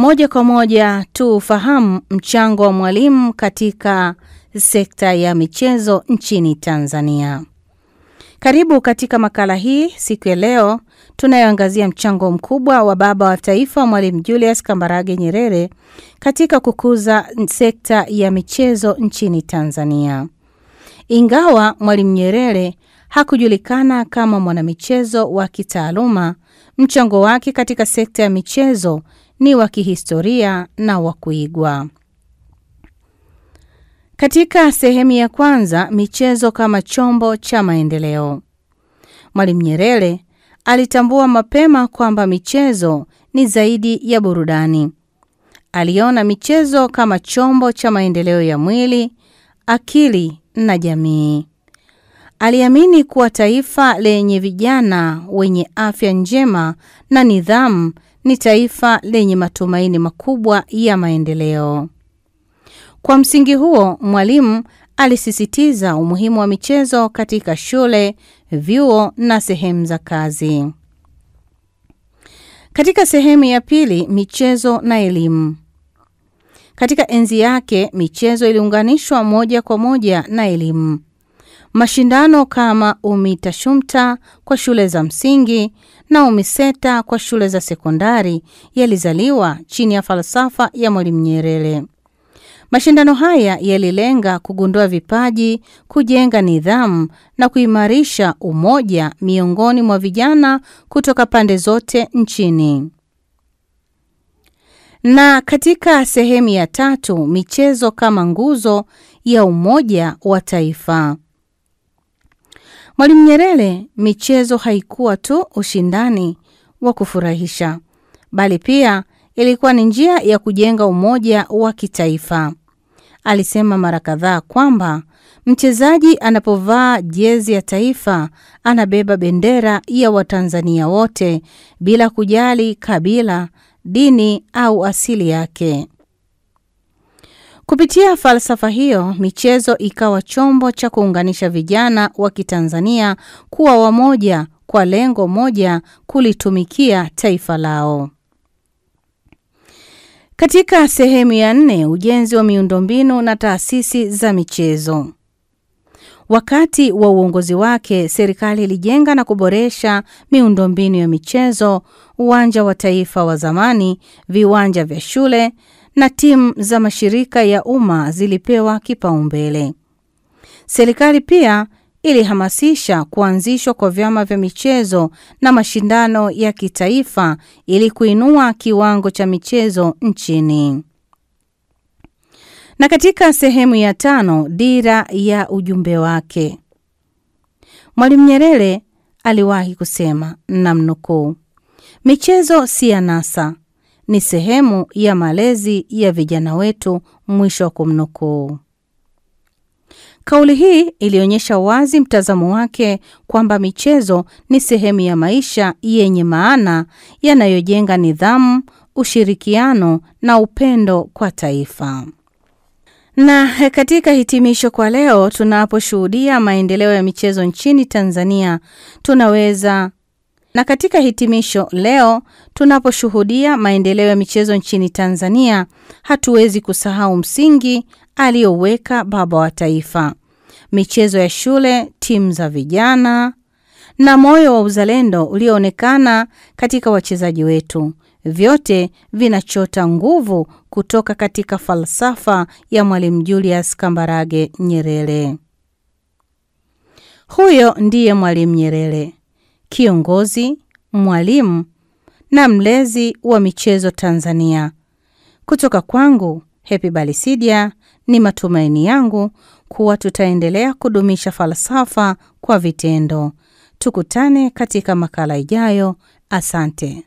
moja kwa moja tufahamu mchango wa mwalimu katika sekta ya michezo nchini Tanzania. Karibu katika makala hii. Siku ya leo tunayoangazia mchango mkubwa wa baba wa taifa Mwalimu Julius Kambarage Nyerere katika kukuza sekta ya michezo nchini Tanzania. Ingawa Mwalimu Nyerere hakujulikana kama mwanamichezo wa kitaaluma, mchango wake katika sekta ya michezo ni wa kihistoria na wa kuigwa. Katika sehemu ya kwanza, michezo kama chombo cha maendeleo. Mwalimu Nyerere alitambua mapema kwamba michezo ni zaidi ya burudani. Aliona michezo kama chombo cha maendeleo ya mwili, akili na jamii. Aliamini kuwa taifa lenye vijana wenye afya njema na nidhamu ni taifa lenye matumaini makubwa ya maendeleo. Kwa msingi huo, Mwalimu alisisitiza umuhimu wa michezo katika shule, vyuo na sehemu za kazi. Katika sehemu ya pili, michezo na elimu. Katika enzi yake, michezo iliunganishwa moja kwa moja na elimu. Mashindano kama UMITA-SHUMTA kwa shule za msingi na UMISETA kwa shule za sekondari yalizaliwa chini ya falsafa ya Mwalimu Nyerere. Mashindano haya yalilenga kugundua vipaji, kujenga nidhamu na kuimarisha umoja miongoni mwa vijana kutoka pande zote nchini. Na katika sehemu ya tatu, michezo kama nguzo ya umoja wa taifa. Mwalimu Nyerere, michezo haikuwa tu ushindani wa kufurahisha, bali pia ilikuwa ni njia ya kujenga umoja wa kitaifa. Alisema mara kadhaa kwamba mchezaji anapovaa jezi ya taifa anabeba bendera ya Watanzania wote bila kujali kabila, dini au asili yake. Kupitia falsafa hiyo, michezo ikawa chombo cha kuunganisha vijana wa Kitanzania kuwa wamoja kwa lengo moja, kulitumikia taifa lao. Katika sehemu ya 4, ujenzi wa miundombinu na taasisi za michezo. Wakati wa uongozi wake, serikali ilijenga na kuboresha miundombinu ya michezo, uwanja wa taifa wa zamani, viwanja vya shule na timu za mashirika ya umma zilipewa kipaumbele. Serikali pia ilihamasisha kuanzishwa kwa vyama vya michezo na mashindano ya kitaifa ili kuinua kiwango cha michezo nchini. Na katika sehemu ya 5, dira ya ujumbe wake. Mwalimu Nyerere aliwahi kusema, namnukuu, michezo si anasa, ni sehemu ya malezi ya vijana wetu, mwisho wa kumnukuu. Kauli hii ilionyesha wazi mtazamo wake kwamba michezo ni sehemu ya maisha yenye maana yanayojenga nidhamu, ushirikiano na upendo kwa taifa. Na katika hitimisho kwa leo, tunaposhuhudia maendeleo ya michezo nchini Tanzania, hatuwezi kusahau msingi aliyoweka baba wa taifa. Michezo ya shule, timu za vijana na moyo wa uzalendo ulioonekana katika wachezaji wetu, vyote vinachota nguvu kutoka katika falsafa ya Mwalimu Julius Kambarage Nyerere. Huyo ndiye Mwalimu Nyerere, kiongozi, mwalimu na mlezi wa michezo Tanzania. Kutoka kwangu, Happy Balisidia, ni matumaini yangu kuwa tutaendelea kudumisha falsafa kwa vitendo. Tukutane katika makala ijayo. Asante.